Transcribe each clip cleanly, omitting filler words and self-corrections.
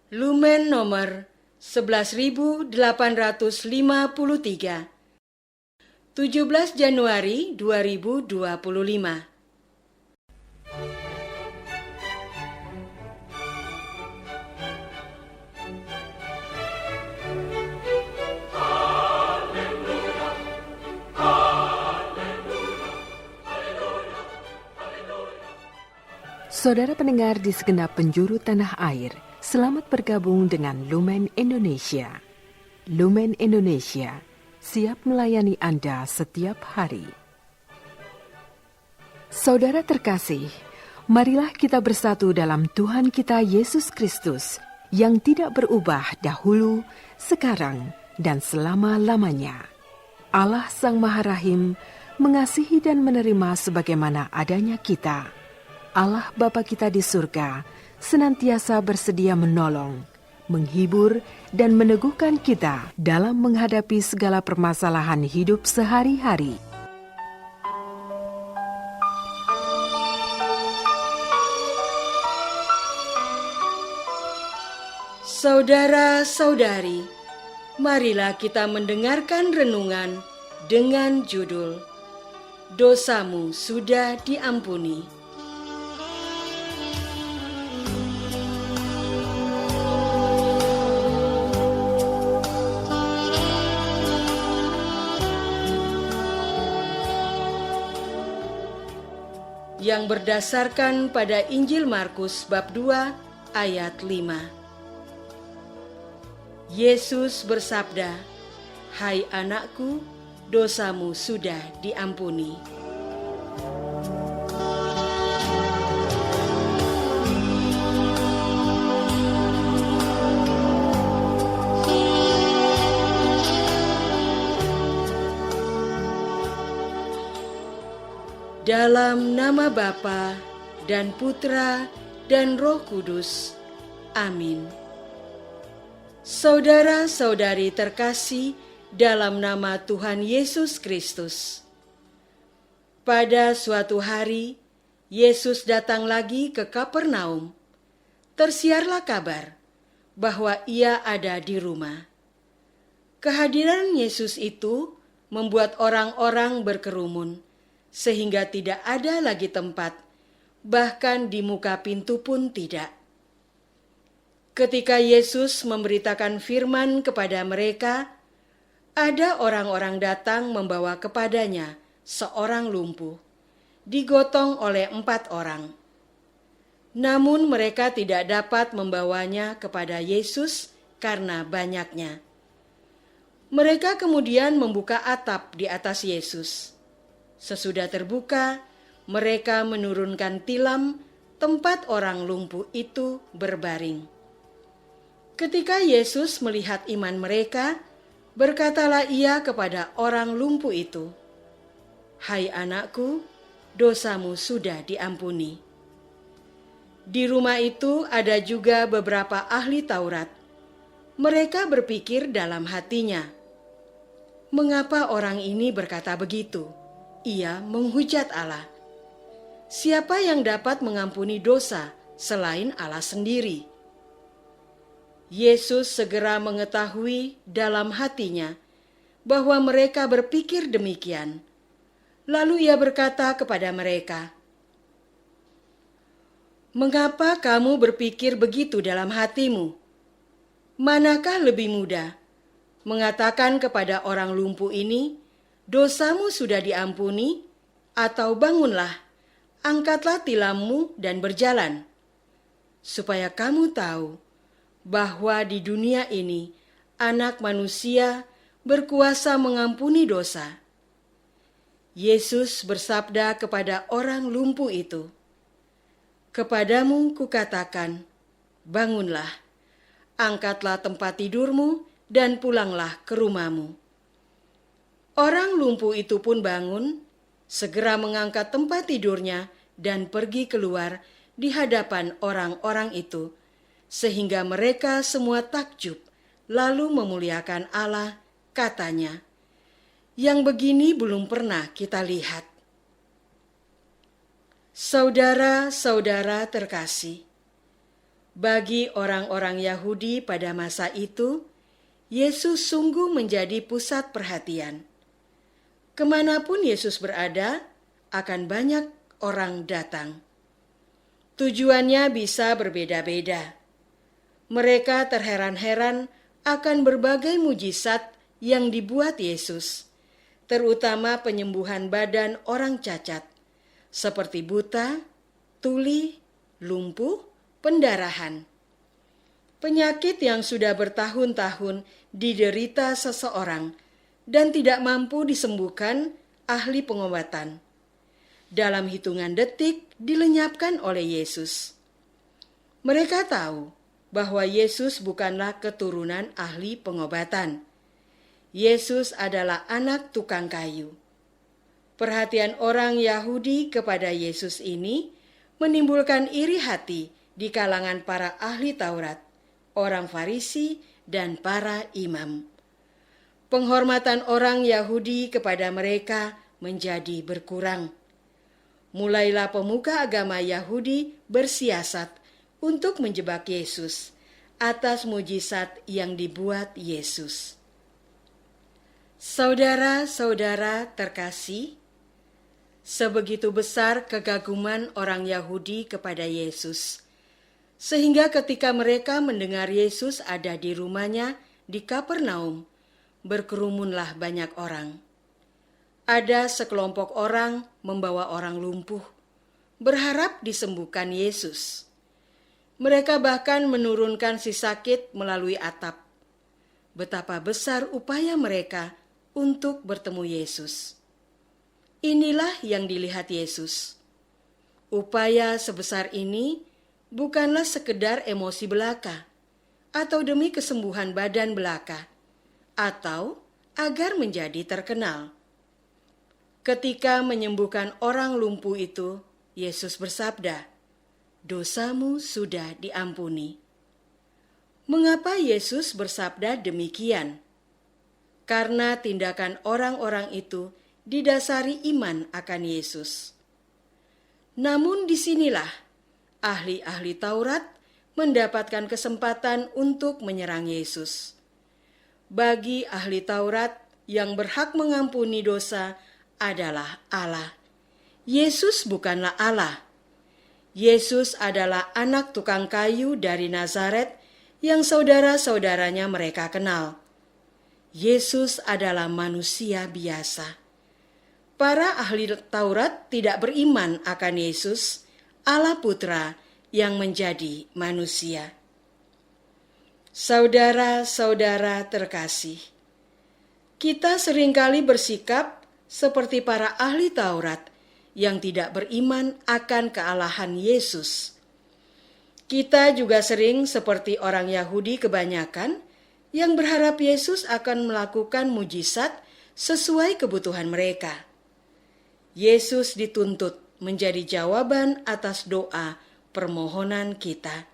Lumen nomor 11.853, 17 Januari 2025. Saudara pendengar di segenap penjuru tanah air, selamat bergabung dengan Lumen Indonesia. Lumen Indonesia, siap melayani Anda setiap hari. Saudara terkasih, marilah kita bersatu dalam Tuhan kita Yesus Kristus yang tidak berubah dahulu, sekarang, dan selama-lamanya. Allah Sang Maha Rahim mengasihi dan menerima sebagaimana adanya kita. Allah Bapa kita di surga senantiasa bersedia menolong, menghibur, dan meneguhkan kita dalam menghadapi segala permasalahan hidup sehari-hari. Saudara-saudari, marilah kita mendengarkan renungan dengan judul Dosamu Sudah Diampuni. Yang berdasarkan pada Injil Markus bab 2 ayat 5. Yesus bersabda, "Hai anakku, dosamu sudah diampuni." Dalam nama Bapa dan Putra dan Roh Kudus. Amin. Saudara-saudari terkasih dalam nama Tuhan Yesus Kristus. Pada suatu hari, Yesus datang lagi ke Kapernaum. Tersiarlah kabar bahwa ia ada di rumah. Kehadiran Yesus itu membuat orang-orang berkerumun, sehingga tidak ada lagi tempat, bahkan di muka pintu pun tidak. Ketika Yesus memberitakan firman kepada mereka, ada orang-orang datang membawa kepadanya seorang lumpuh, digotong oleh 4 orang. Namun mereka tidak dapat membawanya kepada Yesus karena banyaknya. Mereka kemudian membuka atap di atas Yesus. Sesudah terbuka, mereka menurunkan tilam tempat orang lumpuh itu berbaring. Ketika Yesus melihat iman mereka, berkatalah ia kepada orang lumpuh itu, "Hai anakku, dosamu sudah diampuni." Di rumah itu ada juga beberapa ahli Taurat. Mereka berpikir dalam hatinya, "Mengapa orang ini berkata begitu? Ia menghujat Allah. Siapa yang dapat mengampuni dosa selain Allah sendiri?" Yesus segera mengetahui dalam hatinya bahwa mereka berpikir demikian. Lalu ia berkata kepada mereka, "Mengapa kamu berpikir begitu dalam hatimu? Manakah lebih mudah, mengatakan kepada orang lumpuh ini, 'Dosamu sudah diampuni,' atau 'Bangunlah, angkatlah tilammu dan berjalan'? Supaya kamu tahu bahwa di dunia ini Anak Manusia berkuasa mengampuni dosa." Yesus bersabda kepada orang lumpuh itu, "Kepadamu kukatakan, bangunlah, angkatlah tempat tidurmu dan pulanglah ke rumahmu." Orang lumpuh itu pun bangun, segera mengangkat tempat tidurnya dan pergi keluar di hadapan orang-orang itu, sehingga mereka semua takjub, lalu memuliakan Allah, katanya, "Yang begini belum pernah kita lihat." Saudara-saudara terkasih, Bagi orang-orang Yahudi pada masa itu, Yesus sungguh menjadi pusat perhatian. Kemanapun Yesus berada, akan banyak orang datang. Tujuannya bisa berbeda-beda. Mereka terheran-heran akan berbagai mujizat yang dibuat Yesus, terutama penyembuhan badan orang cacat, seperti buta, tuli, lumpuh, pendarahan. Penyakit yang sudah bertahun-tahun diderita seseorang dan tidak mampu disembuhkan ahli pengobatan. Dalam hitungan detik dilenyapkan oleh Yesus. Mereka tahu bahwa Yesus bukanlah keturunan ahli pengobatan. Yesus adalah anak tukang kayu. Perhatian orang Yahudi kepada Yesus ini menimbulkan iri hati di kalangan para ahli Taurat, orang Farisi, dan para imam. Penghormatan orang Yahudi kepada mereka menjadi berkurang. Mulailah pemuka agama Yahudi bersiasat untuk menjebak Yesus atas mujizat yang dibuat Yesus. Saudara-saudara terkasih, sebegitu besar kegaguman orang Yahudi kepada Yesus, sehingga ketika mereka mendengar Yesus ada di rumahnya di Kapernaum, berkerumunlah banyak orang. Ada sekelompok orang membawa orang lumpuh, berharap disembuhkan Yesus. Mereka bahkan menurunkan si sakit melalui atap. Betapa besar upaya mereka untuk bertemu Yesus. Inilah yang dilihat Yesus. Upaya sebesar ini bukanlah sekedar emosi belaka, atau demi kesembuhan badan belaka, atau agar menjadi terkenal. Ketika menyembuhkan orang lumpuh itu, Yesus bersabda, "Dosamu sudah diampuni." Mengapa Yesus bersabda demikian? Karena tindakan orang-orang itu didasari iman akan Yesus. Namun disinilah ahli-ahli Taurat mendapatkan kesempatan untuk menyerang Yesus. Bagi ahli Taurat, yang berhak mengampuni dosa adalah Allah. Yesus bukanlah Allah. Yesus adalah anak tukang kayu dari Nazaret yang saudara-saudaranya mereka kenal. Yesus adalah manusia biasa. Para ahli Taurat tidak beriman akan Yesus, Allah Putra yang menjadi manusia. Saudara-saudara terkasih, kita seringkali bersikap seperti para ahli Taurat yang tidak beriman akan kealahan Yesus. Kita juga sering seperti orang Yahudi kebanyakan yang berharap Yesus akan melakukan mujizat sesuai kebutuhan mereka. Yesus dituntut menjadi jawaban atas doa permohonan kita.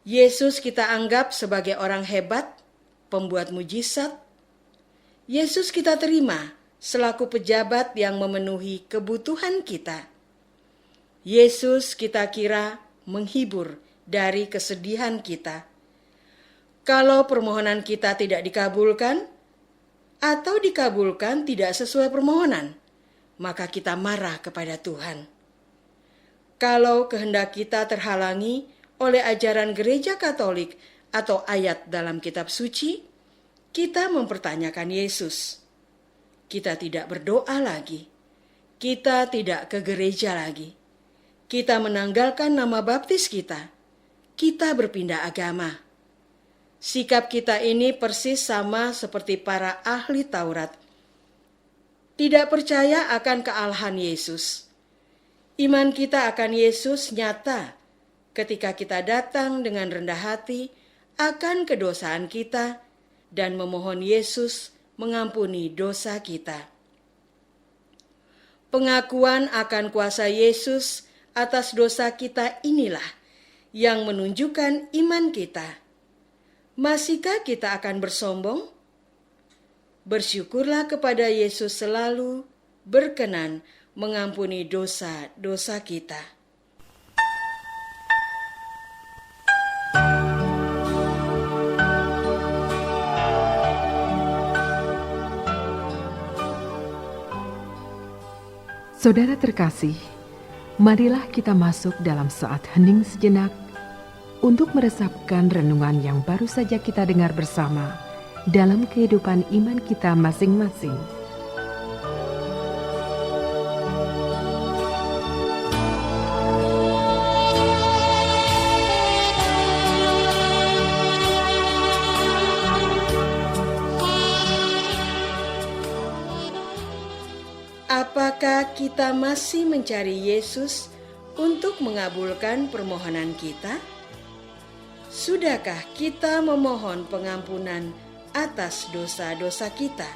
Yesus kita anggap sebagai orang hebat, pembuat mujizat. Yesus kita terima selaku pejabat yang memenuhi kebutuhan kita. Yesus kita kira menghibur dari kesedihan kita. Kalau permohonan kita tidak dikabulkan, atau dikabulkan tidak sesuai permohonan, maka kita marah kepada Tuhan. Kalau kehendak kita terhalangi oleh ajaran gereja Katolik atau ayat dalam kitab suci, kita mempertanyakan Yesus. Kita tidak berdoa lagi. Kita tidak ke gereja lagi. Kita menanggalkan nama baptis kita. Kita berpindah agama. Sikap kita ini persis sama seperti para ahli Taurat. Tidak percaya akan kealahan Yesus. Iman kita akan Yesus nyata ketika kita datang dengan rendah hati akan kedosaan kita dan memohon Yesus mengampuni dosa kita. Pengakuan akan kuasa Yesus atas dosa kita inilah yang menunjukkan iman kita. Masihkah kita akan bersombong? Bersyukurlah kepada Yesus selalu berkenan mengampuni dosa-dosa kita. Saudara terkasih, marilah kita masuk dalam saat hening sejenak untuk meresapkan renungan yang baru saja kita dengar bersama dalam kehidupan iman kita masing-masing. Apakah kita masih mencari Yesus untuk mengabulkan permohonan kita? Sudahkah kita memohon pengampunan atas dosa-dosa kita?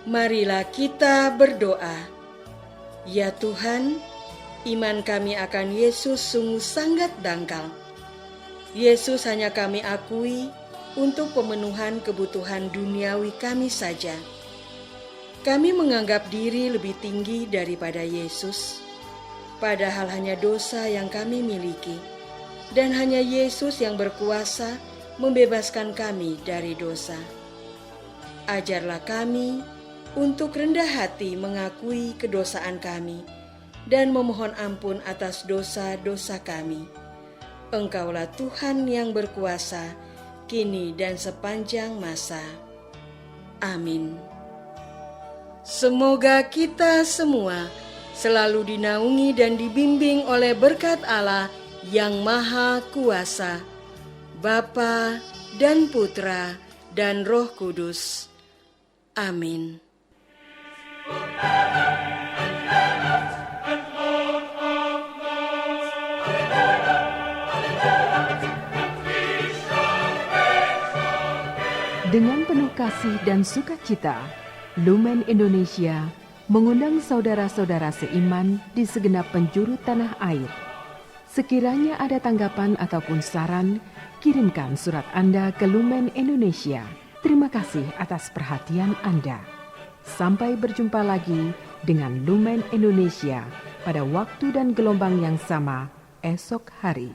Marilah kita berdoa. Ya Tuhan, iman kami akan Yesus sungguh sangat dangkal. Yesus hanya kami akui untuk pemenuhan kebutuhan duniawi kami saja. Kami menganggap diri lebih tinggi daripada Yesus, padahal hanya dosa yang kami miliki, dan hanya Yesus yang berkuasa membebaskan kami dari dosa. Ajarlah kami untuk rendah hati mengakui kedosaan kami dan memohon ampun atas dosa-dosa kami. Engkaulah Tuhan yang berkuasa, kini dan sepanjang masa. Amin. Semoga kita semua selalu dinaungi dan dibimbing oleh berkat Allah yang Maha Kuasa, Bapa dan Putra dan Roh Kudus. Amin. Dengan penuh kasih dan sukacita, Lumen Indonesia mengundang saudara-saudara seiman di segenap penjuru tanah air. Sekiranya ada tanggapan ataupun saran, kirimkan surat Anda ke Lumen Indonesia. Terima kasih atas perhatian Anda. Sampai berjumpa lagi dengan Lumen Indonesia pada waktu dan gelombang yang sama esok hari.